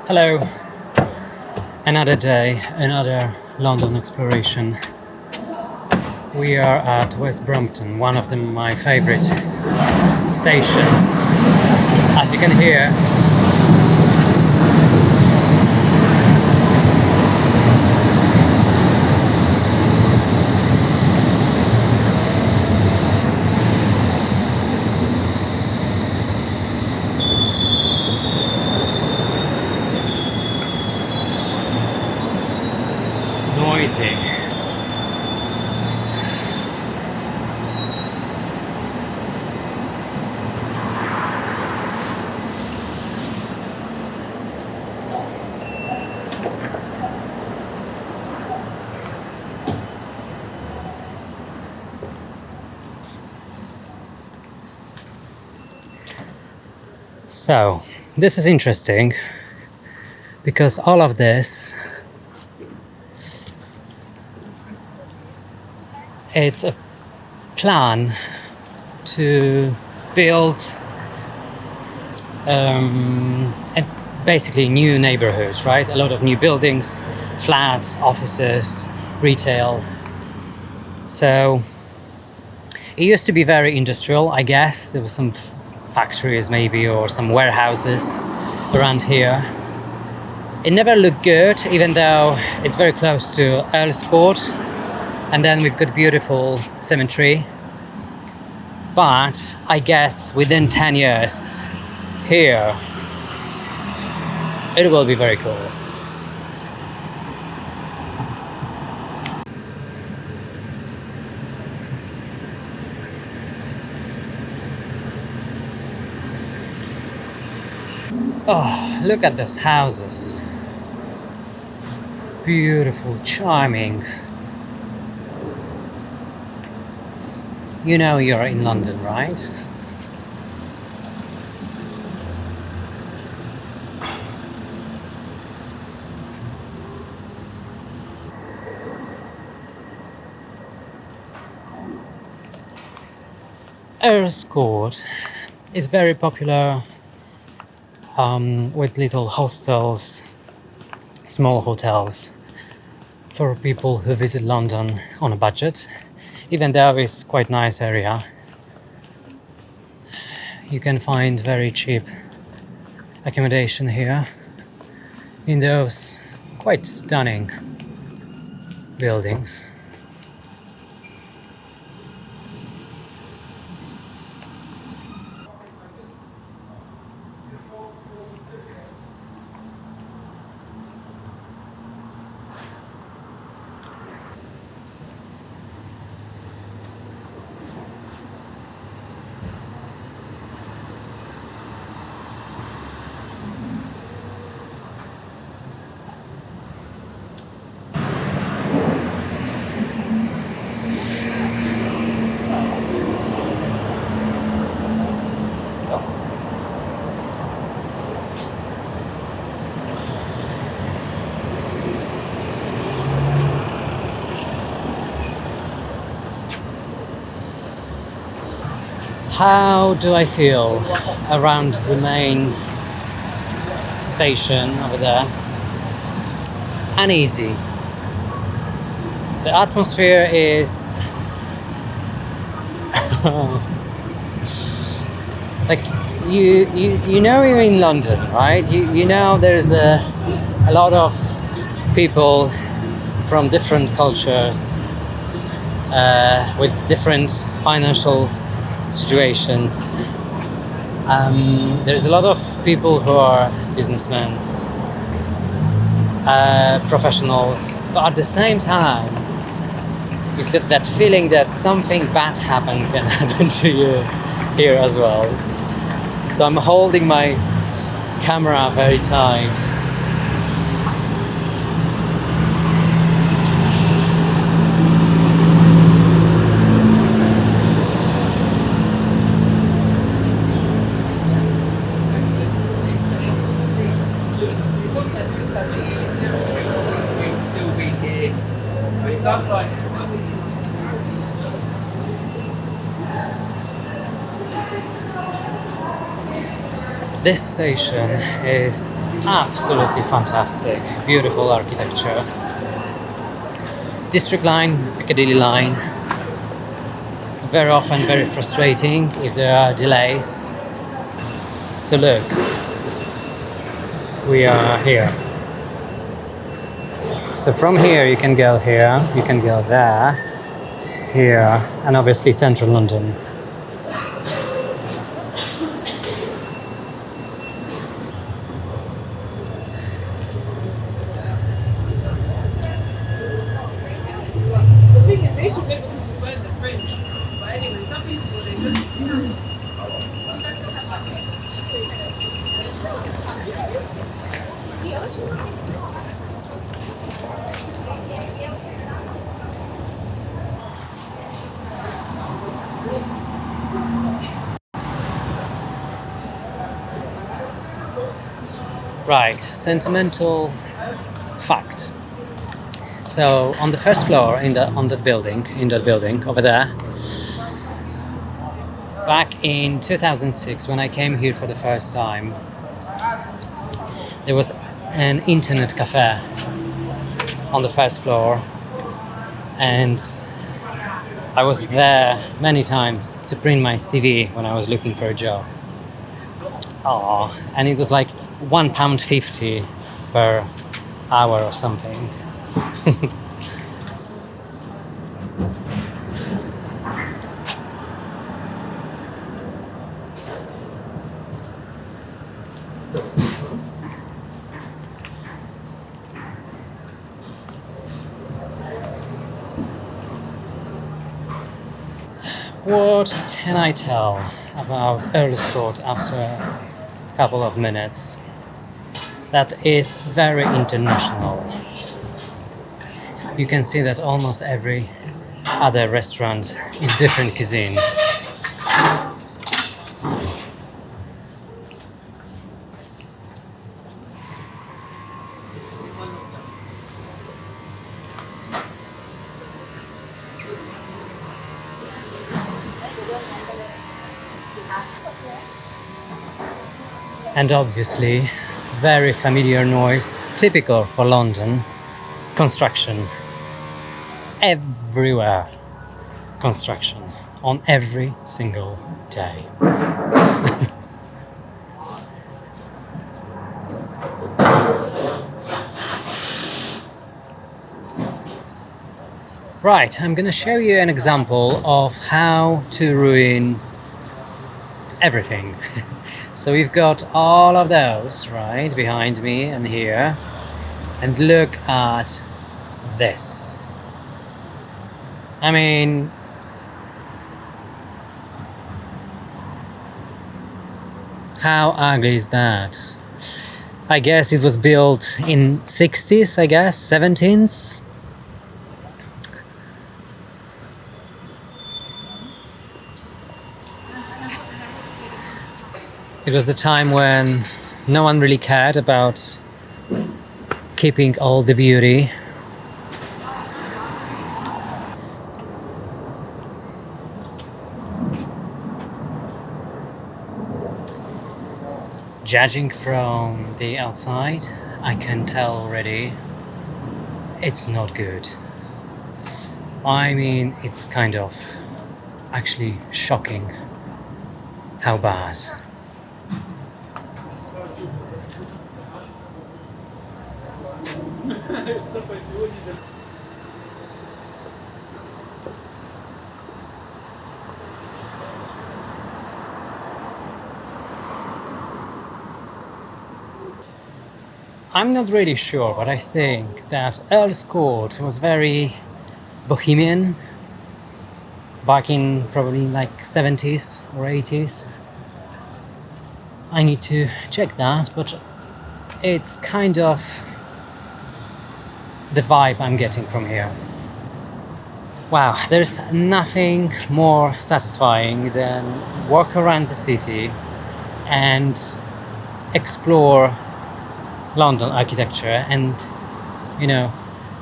Hello, another day, another London exploration. We are at West Brompton, one of my favorite stations. As you can hear, noisy. So, this is interesting because all of this, it's a plan to build basically new neighborhoods, right? A lot of new buildings, flats, offices, retail. So it used to be very industrial, I guess. There were some factories maybe or some warehouses around here. It never looked good, even though it's very close to Earl's Court. And then we've got beautiful cemetery. But I guess within 10 years, here, it will be very cool. Oh, look at those houses. Beautiful, charming. You know you're in London, right? Earl's Court is very popular with little hostels, small hotels for people who visit London on a budget. Even though it's quite nice area, you can find very cheap accommodation here in those quite stunning buildings. How do I feel around the main station over there? Uneasy. The atmosphere is like you know you're in London, right? You know there's a lot of people from different cultures with different financial situations. There's a lot of people who are businessmen, professionals, but at the same time, you've got that feeling that something bad can happen to you here as well. So I'm holding my camera very tight. This station is absolutely fantastic, beautiful architecture. District line, Piccadilly line, very often very frustrating if there are delays. So look, we are here. So from here you can go here, you can go there, here, and obviously central London. Right, sentimental fact. So on the first floor in that building over there, back in 2006 when I came here for the first time, there was an internet cafe on the first floor, and I was there many times to print my CV when I was looking for a job. And it was like £1.50 per hour or something. What can I tell about Earl's Court after a couple of minutes? That is very international. You can see that almost every other restaurant is different cuisine. And obviously, very familiar noise, typical for London, construction. Everywhere, construction, on every single day. Right, I'm gonna show you an example of how to ruin everything. So we've got all of those right behind me and here, and look at this. I mean, how ugly is that? I guess it was built in 60s, I guess, 17s. It was the time when no one really cared about keeping all the beauty. Judging from the outside, I can tell already it's not good. I mean, it's kind of actually shocking how bad. I'm not really sure, but I think that Earl's Court was very bohemian back in probably like 70s or 80s. I need to check that, but it's kind of the vibe I'm getting from here. Wow, there's nothing more satisfying than walk around the city and explore London architecture and, you know,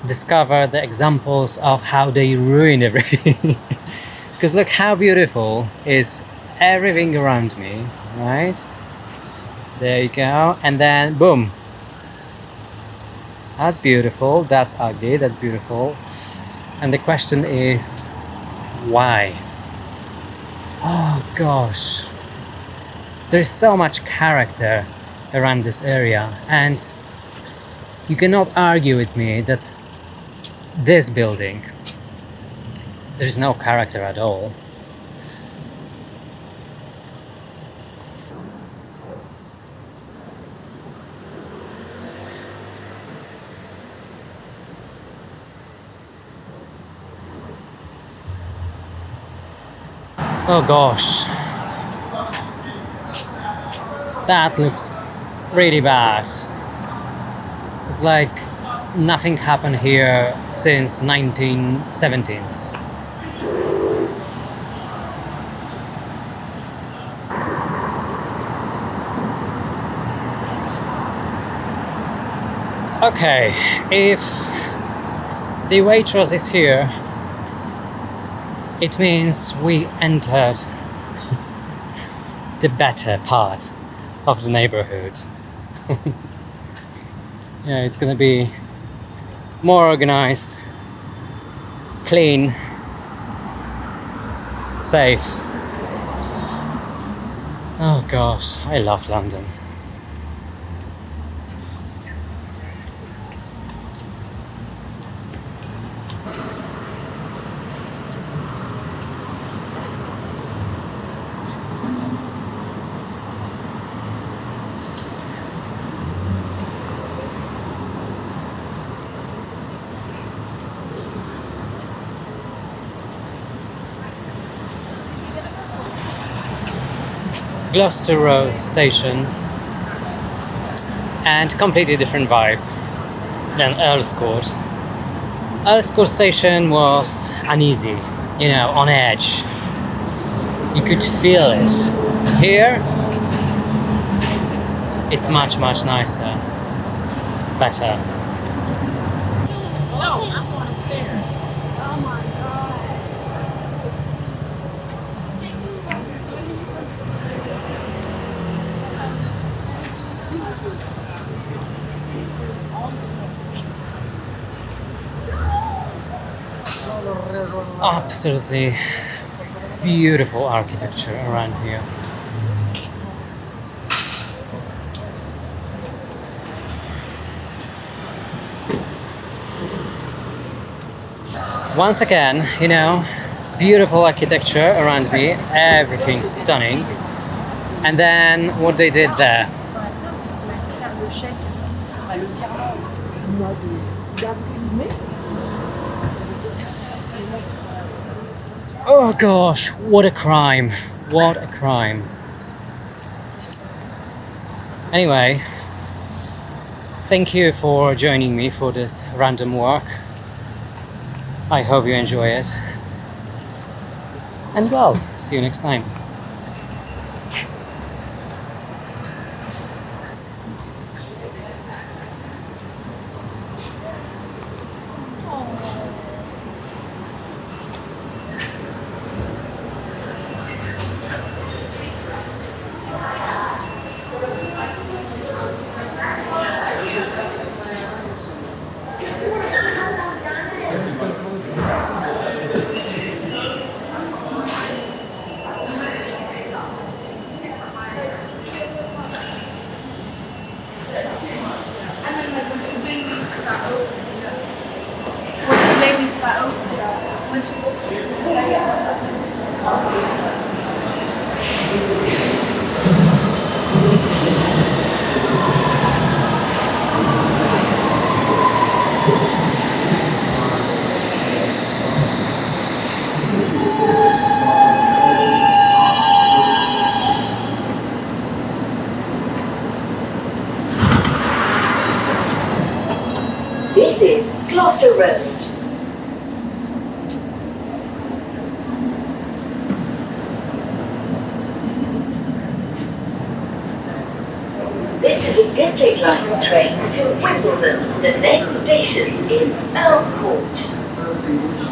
discover the examples of how they ruin everything. Because look how beautiful is everything around me, right? There you go. And then boom. That's beautiful. That's ugly. That's beautiful. And the question is, why? Oh gosh. There's so much character around this area, and you cannot argue with me that this building, there's no character at all. Oh gosh. That looks really bad. It's like nothing happened here since 1970s. Okay, if the waitress is here, it means we entered the better part of the neighborhood. Yeah, it's gonna be more organized, clean, safe. Oh gosh, I love London. Gloucester Road station, and completely different vibe than Earl's Court. Earl's Court station was uneasy, you know, on edge. You could feel it. Here, it's much, much nicer, better. No, I'm going upstairs. Oh my Absolutely beautiful architecture around here. Once again, you know, beautiful architecture around me, everything's stunning. And then what they did there. Oh gosh, what a crime. What a crime. Anyway, thank you for joining me for this random walk. I hope you enjoy it. And well, see you next time. This is Gloucester Road. This is a District Line train to Wimbledon. The next station is Earl's Court.